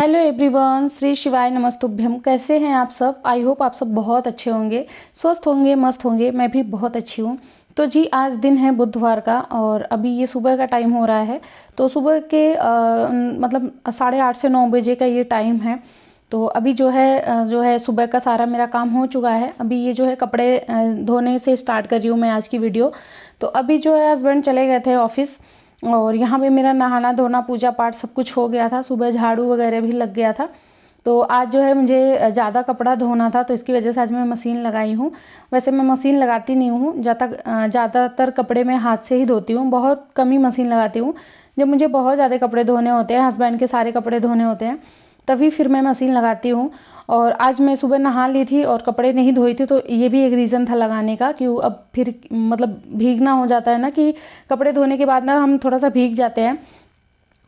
Hello everyone, Shri शिवाय नमस्तुभ्यम। कैसे हैं आप सब? आई होप आप सब बहुत अच्छे होंगे, स्वस्थ होंगे, मस्त होंगे। मैं भी बहुत अच्छी हूँ। तो जी आज दिन है बुधवार का और अभी ये सुबह का टाइम हो रहा है। तो सुबह के मतलब 8:30 से 9 बजे का ये टाइम है। तो अभी जो है सुबह का सारा मेरा काम हो चुका है। अभी ये जो है कपड़े धोने से स्टार्ट कर रही हूँ मैं आज की वीडियो। तो अभी जो है हस्बैंड चले गए थे ऑफिस और यहाँ पे मेरा नहाना धोना पूजा पाठ सब कुछ हो गया था। सुबह झाड़ू वगैरह भी लग गया था। तो आज जो है मुझे ज़्यादा कपड़ा धोना था तो इसकी वजह से आज मैं मशीन लगाई हूँ। वैसे मैं मशीन लगाती नहीं हूँ, ज़्यादातर कपड़े मैं हाथ से ही धोती हूँ। बहुत कम ही मशीन लगाती हूँ। जब मुझे बहुत ज़्यादा कपड़े धोने होते हैं, हस्बैंड के सारे कपड़े धोने होते हैं, तभी फिर मैं मशीन लगाती हूँ। और आज मैं सुबह नहा ली थी और कपड़े नहीं धोई थी, तो ये भी एक रीज़न था लगाने का कि अब फिर मतलब भीगना हो जाता है ना, कि कपड़े धोने के बाद ना हम थोड़ा सा भीग जाते हैं।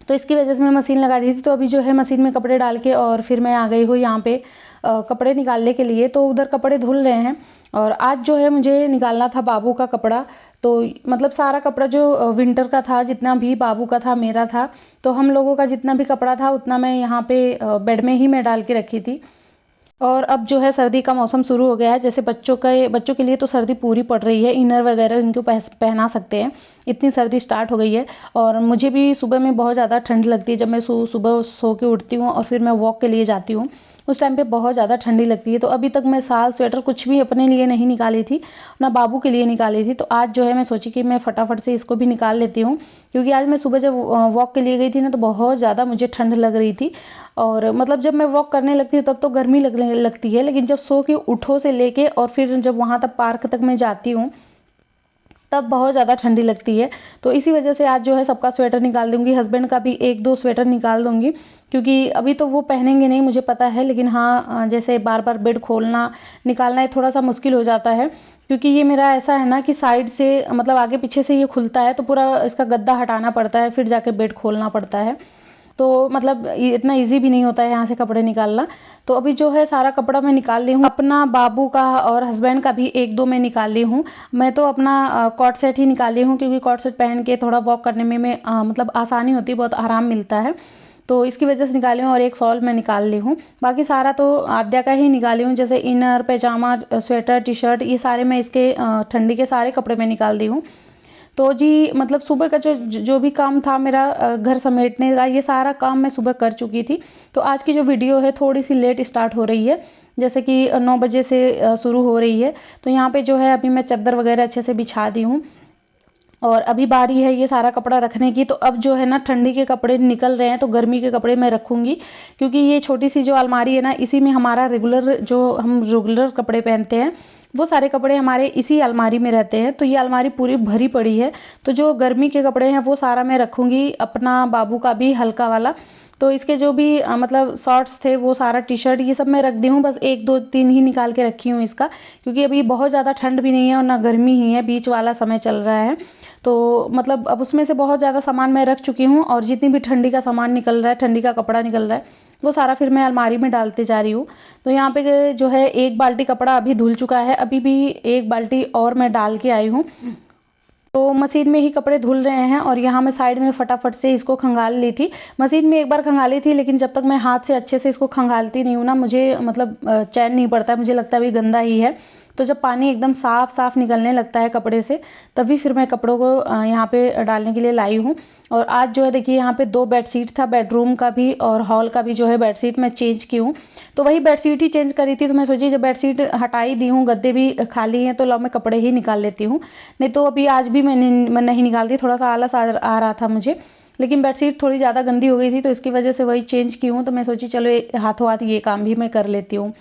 तो इसकी वजह से मैं मशीन लगा दी थी। तो अभी जो है मशीन में कपड़े डाल के और फिर मैं आ गई हूँ यहाँ पे कपड़े निकालने के लिए। तो उधर कपड़े धुल रहे हैं और आज जो है मुझे निकालना था बाबू का कपड़ा। तो मतलब सारा कपड़ा जो विंटर का था, जितना भी बाबू का था, मेरा था, तो हम लोगों का जितना भी कपड़ा था उतना मैं यहाँ पे बेड में ही मैं डाल के रखी थी। और अब जो है सर्दी का मौसम शुरू हो गया है। जैसे बच्चों के लिए तो सर्दी पूरी पड़ रही है, इनर वगैरह इनको पहना सकते हैं, इतनी सर्दी स्टार्ट हो गई है। और मुझे भी सुबह में बहुत ज़्यादा ठंड लगती है। जब मैं सुबह सो के उठती हूँ और फिर मैं वॉक के लिए जाती हूँ, उस टाइम पे बहुत ज़्यादा ठंडी लगती है। तो अभी तक मैं शाल स्वेटर कुछ भी अपने लिए नहीं निकाली थी, ना बाबू के लिए निकाली थी। तो आज जो है मैं सोची कि मैं फटाफट से इसको भी निकाल लेती हूँ, क्योंकि आज मैं सुबह जब वॉक के लिए गई थी ना, तो बहुत ज़्यादा मुझे ठंड लग रही थी। और मतलब जब मैं वॉक करने लगती हूँ तब तो गर्मी लगने लगती है, लेकिन जब सो के उठो से लेके और फिर जब वहाँ तक पार्क तक मैं जाती हूँ तब बहुत ज़्यादा ठंडी लगती है। तो इसी वजह से आज जो है सबका स्वेटर निकाल दूंगी, हस्बैंड का भी 1-2 स्वेटर निकाल दूंगी, क्योंकि अभी तो वो पहनेंगे नहीं मुझे पता है। लेकिन हाँ, जैसे बार बार बेड खोलना निकालना ये थोड़ा सा मुश्किल हो जाता है, क्योंकि ये मेरा ऐसा है ना कि साइड से मतलब आगे पीछे से ये खुलता है, तो पूरा इसका गद्दा हटाना पड़ता है, फिर जाके बेड खोलना पड़ता है। तो मतलब इतना इजी भी नहीं होता है यहाँ से कपड़े निकालना। तो अभी जो है सारा कपड़ा मैं निकाल ली हूँ, अपना बाबू का और हस्बैंड का भी 1-2 मैं निकाल ली हूँ। मैं तो अपना कॉट सेट ही निकाली हूँ, क्योंकि कॉट सेट पहन के थोड़ा वॉक करने में मैं मतलब आसानी होती है, बहुत आराम मिलता है। तो इसकी वजह से निकाली हूँ। और एक शॉल मैं निकाल ली हूँ, बाकी सारा तो आद्या का ही निकाली हूँ। जैसे इनर, पैजामा, स्वेटर, टी शर्ट, ये सारे मैं इसके ठंडी के सारे कपड़े मैं निकाल दी हूँ। तो जी मतलब सुबह का जो जो भी काम था मेरा घर समेटने का, ये सारा काम मैं सुबह कर चुकी थी। तो आज की जो वीडियो है थोड़ी सी लेट स्टार्ट हो रही है, जैसे कि 9 बजे से शुरू हो रही है। तो यहाँ पे जो है अभी मैं चादर वगैरह अच्छे से बिछा दी हूँ और अभी बारी है ये सारा कपड़ा रखने की। तो अब जो है ना ठंडी के कपड़े निकल रहे हैं, तो गर्मी के कपड़े मैं रखूँगी, क्योंकि ये छोटी सी जो अलमारी है ना, इसी में हमारा हम रेगुलर कपड़े पहनते हैं, वो सारे कपड़े हमारे इसी अलमारी में रहते हैं। तो ये अलमारी पूरी भरी पड़ी है। तो जो गर्मी के कपड़े हैं वो सारा मैं रखूँगी, अपना बाबू का भी हल्का वाला। तो इसके जो भी मतलब शॉर्ट्स थे, वो सारा टी शर्ट ये सब मैं रख दी हूँ। बस 1-2-3 ही निकाल के रखी हूँ इसका, क्योंकि अभी बहुत ज़्यादा ठंड भी नहीं है और ना गर्मी ही है, बीच वाला समय चल रहा है। तो मतलब अब उसमें से बहुत ज़्यादा सामान मैं रख चुकी हूँ, और जितनी भी ठंडी का सामान निकल रहा है, ठंडी का कपड़ा निकल रहा है, वो सारा फिर मैं अलमारी में डालते जा रही हूँ। तो यहाँ पे जो है 1 बाल्टी कपड़ा अभी धुल चुका है, अभी भी 1 बाल्टी और मैं डाल के आई हूँ। तो मशीन में ही कपड़े धुल रहे हैं और यहाँ मैं साइड में फटाफट से इसको खंगाल ली थी। मशीन में एक बार खंगाली थी, लेकिन जब तक मैं हाथ से अच्छे से इसको खंगालती नहीं हूँ ना, मुझे मतलब चैन नहीं पड़ता है, मुझे लगता है अभी गंदा ही है। तो जब पानी एकदम साफ साफ निकलने लगता है कपड़े से, तभी फिर मैं कपड़ों को यहाँ पे डालने के लिए लाई हूँ। और आज जो है देखिए यहाँ पे 2 बेडशीट था, बेडरूम का भी और हॉल का भी जो है बेडशीट मैं चेंज की हूँ। तो वही बेडशीट ही चेंज करी थी, तो मैं सोची जब बेडशीट हटाई दी हूँ, गद्दे भी खाली हैं, तो लो मैं कपड़े ही निकाल लेती हूँ। नहीं तो अभी आज भी मैं नहीं निकालती, थोड़ा सा आलस आ रहा था मुझे। लेकिन बेडशीट थोड़ी ज़्यादा गंदी हो गई थी, तो इसकी वजह से वही चेंज की हूँ। तो मैं सोची चलो हाथों हाथ ये काम भी मैं कर लेती हूँ।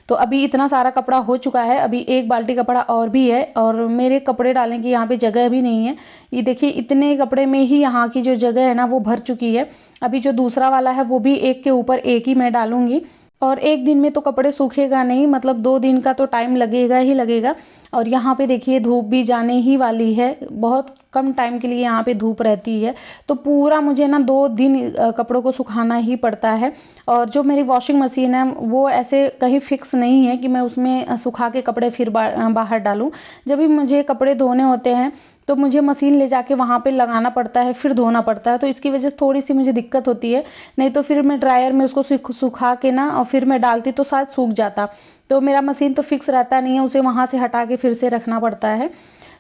तो अभी इतना सारा कपड़ा हो चुका है, अभी 1 बाल्टी कपड़ा और भी है, और मेरे कपड़े डालने की यहाँ पे जगह भी नहीं है। ये देखिए इतने कपड़े में ही यहाँ की जो जगह है ना वो भर चुकी है। अभी जो दूसरा वाला है वो भी एक के ऊपर एक ही मैं डालूंगी, और एक दिन में तो कपड़े सूखेगा नहीं, मतलब 2 दिन का तो टाइम लगेगा ही लगेगा। और यहाँ पे देखिए धूप भी जाने ही वाली है, बहुत कम टाइम के लिए यहाँ पे धूप रहती है। तो पूरा मुझे ना 2 दिन कपड़ों को सुखाना ही पड़ता है। और जो मेरी वॉशिंग मशीन है वो ऐसे कहीं फिक्स नहीं है कि मैं उसमें सुखा के कपड़े फिर बाहर डालूँ। जब भी मुझे कपड़े धोने होते हैं तो मुझे मशीन ले जाके वहाँ पे लगाना पड़ता है, फिर धोना पड़ता है, तो इसकी वजह से थोड़ी सी मुझे दिक्कत होती है। नहीं तो फिर मैं ड्रायर में उसको सुखा के ना और फिर मैं डालती तो शायद सूख जाता। तो मेरा मशीन तो फिक्स रहता नहीं है, उसे वहाँ से हटा के फिर से रखना पड़ता है।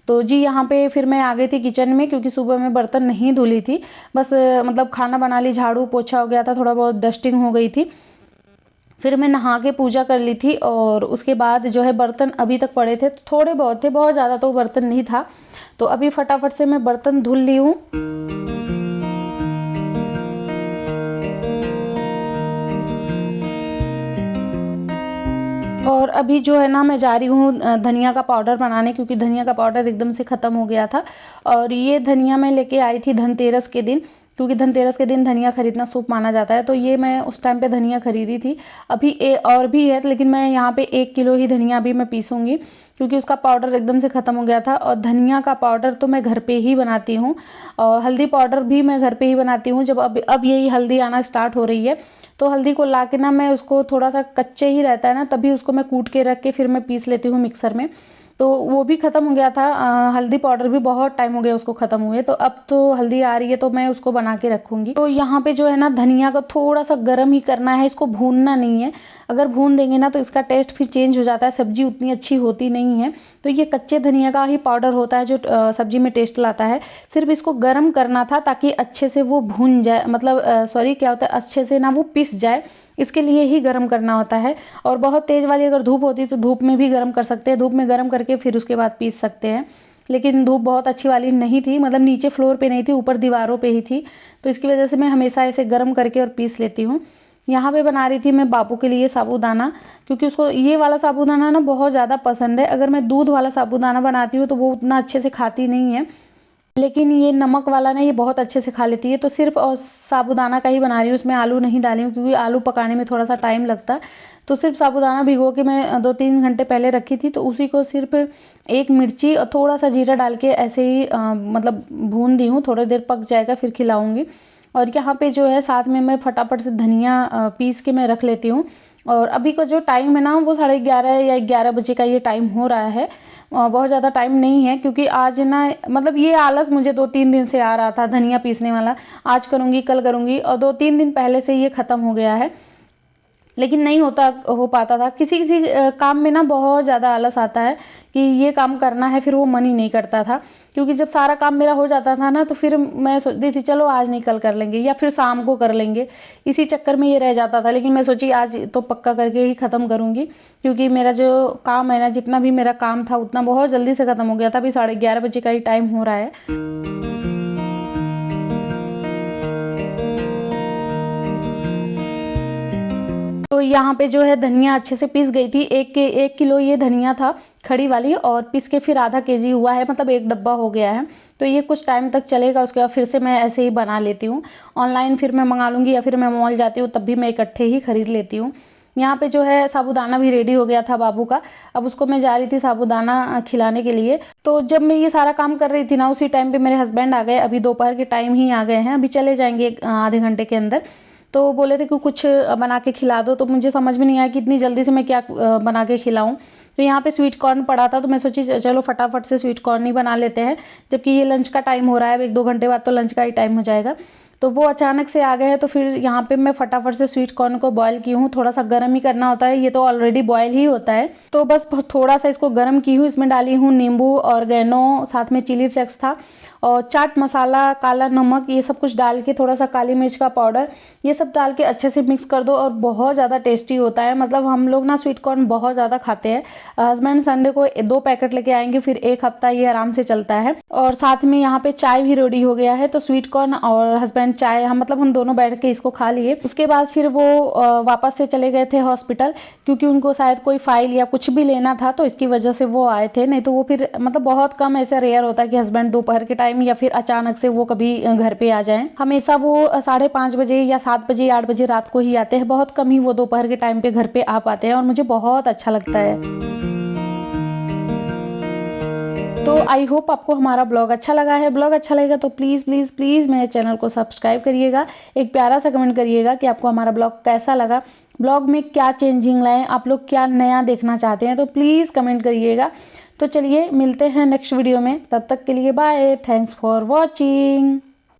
तो जी यहाँ पे फिर मैं आ गई थी किचन में, क्योंकि सुबह मैं बर्तन नहीं धुली थी, बस मतलब खाना बना ली, झाड़ू पोछा हो गया था, थोड़ा बहुत डस्टिंग हो गई थी। फिर मैं नहा के पूजा कर ली थी और उसके बाद जो है बर्तन अभी तक पड़े थे, थोड़े बहुत थे, बहुत ज़्यादा तो बर्तन नहीं था। तो अभी फटाफट से मैं बर्तन धुल ली हूँ। और अभी जो है ना मैं जा रही हूँ धनिया का पाउडर बनाने, क्योंकि धनिया का पाउडर एकदम से ख़त्म हो गया था। और ये धनिया मैं लेके आई थी धनतेरस के दिन, क्योंकि धनतेरस के दिन धनिया खरीदना शुभ माना जाता है। तो ये मैं उस टाइम पे धनिया खरीदी थी। अभी और भी है, लेकिन मैं यहाँ पे 1 किलो ही धनिया अभी मैं पीसूँगी, क्योंकि उसका पाउडर एकदम से ख़त्म हो गया था। और धनिया का पाउडर तो मैं घर पे ही बनाती हूँ, और हल्दी पाउडर भी मैं घर पे ही बनाती हूँ। जब अब यही हल्दी आना स्टार्ट हो रही है, तो हल्दी को ला के ना मैं उसको थोड़ा सा कच्चे ही रहता है ना, तभी उसको मैं कूट के रख के फिर मैं पीस लेती हूँ मिक्सर में। तो वो भी ख़त्म हो गया था। हल्दी पाउडर भी बहुत टाइम हो गया उसको ख़त्म हुए, तो अब तो हल्दी आ रही है तो मैं उसको बना के रखूँगी। तो यहाँ पे जो है ना धनिया को थोड़ा सा गर्म ही करना है, इसको भूनना नहीं है। अगर भून देंगे ना तो इसका टेस्ट फिर चेंज हो जाता है, सब्जी उतनी अच्छी होती नहीं है। तो ये कच्चे धनिया का ही पाउडर होता है जो सब्जी में टेस्ट लाता है। सिर्फ इसको गर्म करना था ताकि अच्छे से वो भून जाए, मतलब सॉरी क्या होता है, अच्छे से ना वो पिस जाए, इसके लिए ही गर्म करना होता है। और बहुत तेज़ वाली अगर धूप होती तो धूप में भी गर्म कर सकते हैं, धूप में गर्म करके फिर उसके बाद पीस सकते हैं। लेकिन धूप बहुत अच्छी वाली नहीं थी, मतलब नीचे फ्लोर पे नहीं थी, ऊपर दीवारों पे ही थी, तो इसकी वजह से मैं हमेशा ऐसे गर्म करके और पीस लेती हूँ। यहाँ पे बना रही थी मैं बाबू के लिए साबूदाना, क्योंकि उसको ये वाला साबूदाना ना बहुत ज़्यादा पसंद है। अगर मैं दूध वाला साबूदाना बनाती हूँ तो वो उतना अच्छे से खाती नहीं है, लेकिन ये नमक वाला ना ये बहुत अच्छे से खा लेती है। तो सिर्फ और साबूदाना का ही बना रही हूँ, उसमें आलू नहीं डाली हूँ, क्योंकि आलू पकाने में थोड़ा सा टाइम लगता है। तो सिर्फ साबूदाना भिगो के मैं 2-3 घंटे पहले रखी थी, तो उसी को सिर्फ 1 मिर्ची और थोड़ा सा जीरा डाल के ऐसे ही मतलब भून दी हूँ, थोड़ी देर पक जाएगा फिर खिलाऊँगी। और यहाँ पे जो है साथ में मैं फटाफट से धनिया पीस के मैं रख लेती हूँ। और अभी का जो टाइम है ना वो 11:30 या 11 बजे का ये टाइम हो रहा है। बहुत ज़्यादा टाइम नहीं है, क्योंकि आज ना मतलब ये आलस मुझे 2-3 दिन से आ रहा था धनिया पीसने वाला, आज करूँगी कल करूँगी, और 2-3 दिन पहले से ये ख़त्म हो गया है, लेकिन नहीं हो पाता था। किसी किसी काम में ना बहुत ज़्यादा आलस आता है कि ये काम करना है, फिर वो मन ही नहीं करता था। क्योंकि जब सारा काम मेरा हो जाता था ना तो फिर मैं सोचती थी चलो आज नहीं कल कर लेंगे, या फिर शाम को कर लेंगे, इसी चक्कर में ये रह जाता था। लेकिन मैं सोची आज तो पक्का करके ही ख़त्म करूँगी, क्योंकि मेरा जो काम है ना, जितना भी मेरा काम था उतना बहुत जल्दी से ख़त्म हो गया था। अभी 11:30 बजे का ही टाइम हो रहा है। तो यहाँ पे जो है धनिया अच्छे से पीस गई थी। 1 किलो ये धनिया था खड़ी वाली, और पीस के फिर आधा केजी हुआ है, मतलब 1 डब्बा हो गया है। तो ये कुछ टाइम तक चलेगा, उसके बाद फिर से मैं ऐसे ही बना लेती हूँ। ऑनलाइन फिर मैं मंगा लूँगी, या फिर मैं मॉल जाती हूँ तब भी मैं इकट्ठे ही खरीद लेती हूँ। यहाँ पे जो है साबूदाना भी रेडी हो गया था बाबू का। अब उसको मैं जा रही थी साबूदाना खिलाने के लिए। तो जब मैं ये सारा काम कर रही थी ना, उसी टाइम पे मेरे हस्बैंड आ गए। अभी दोपहर के टाइम ही आ गए हैं, अभी चले जाएंगे आधे घंटे के अंदर। तो बोले थे कि कुछ बना के खिला दो, तो मुझे समझ में नहीं आया कि इतनी जल्दी से मैं क्या बना के खिलाऊं। तो यहाँ पे स्वीट कॉर्न पड़ा था, तो मैं सोची चलो फटाफट से स्वीट कॉर्न ही बना लेते हैं, जबकि ये लंच का टाइम हो रहा है। अब 1-2 घंटे बाद तो लंच का ही टाइम हो जाएगा। तो वो अचानक से आ गए हैं, तो फिर यहाँ पे मैं फटाफट से स्वीट कॉर्न को बॉयल की हूँ। थोड़ा सा गर्म ही करना होता है, ये तो ऑलरेडी बॉयल ही होता है। तो बस थोड़ा सा इसको गर्म की हूँ, इसमें डाली हूँ नींबू, ऑर्गेनो, साथ में चिली फ्लेक्स था, और चाट मसाला, काला नमक, ये सब कुछ डाल के, थोड़ा सा काली मिर्च का पाउडर, ये सब डाल के अच्छे से मिक्स कर दो, और बहुत ज़्यादा टेस्टी होता है। मतलब हम लोग ना स्वीट कॉर्न बहुत ज़्यादा खाते हैं। हस्बैंड संडे को 2 पैकेट लेके आएंगे, फिर 1 हफ्ता ये आराम से चलता है। और साथ में यहाँ पे चाय भी रेडी हो गया है, तो स्वीट कॉर्न और हस्बैंड चाय, हम दोनों बैठ के इसको खा लिए। उसके बाद फिर वो वापस से चले गए थे हॉस्पिटल, क्योंकि उनको शायद कोई फाइल या कुछ भी लेना था, तो इसकी वजह से वो आए थे। नहीं तो वो फिर मतलब बहुत कम ऐसा रेयर होता है कि हस्बैंड दोपहर के टाइम या फिर अचानक से वो कभी घर पे आ जाएं। हमेशा वो 5:30 बजे या 7 बजे 8 बजे रात को ही आते हैं, बहुत कम ही वो दोपहर के टाइम पे घर पे आ पाते हैं, और मुझे बहुत अच्छा लगता है। तो आई होप आपको हमारा ब्लॉग अच्छा लगा है। ब्लॉग अच्छा लगेगा तो प्लीज़ प्लीज़ प्लीज़ मेरे चैनल को सब्सक्राइब करिएगा। एक प्यारा सा कमेंट करिएगा कि आपको हमारा ब्लॉग कैसा लगा, ब्लॉग में क्या चेंजिंग लाएं, आप लोग क्या नया देखना चाहते हैं, तो प्लीज़ कमेंट करिएगा। तो चलिए मिलते हैं नेक्स्ट वीडियो में, तब तक के लिए बाय, थैंक्स फॉर वॉचिंग।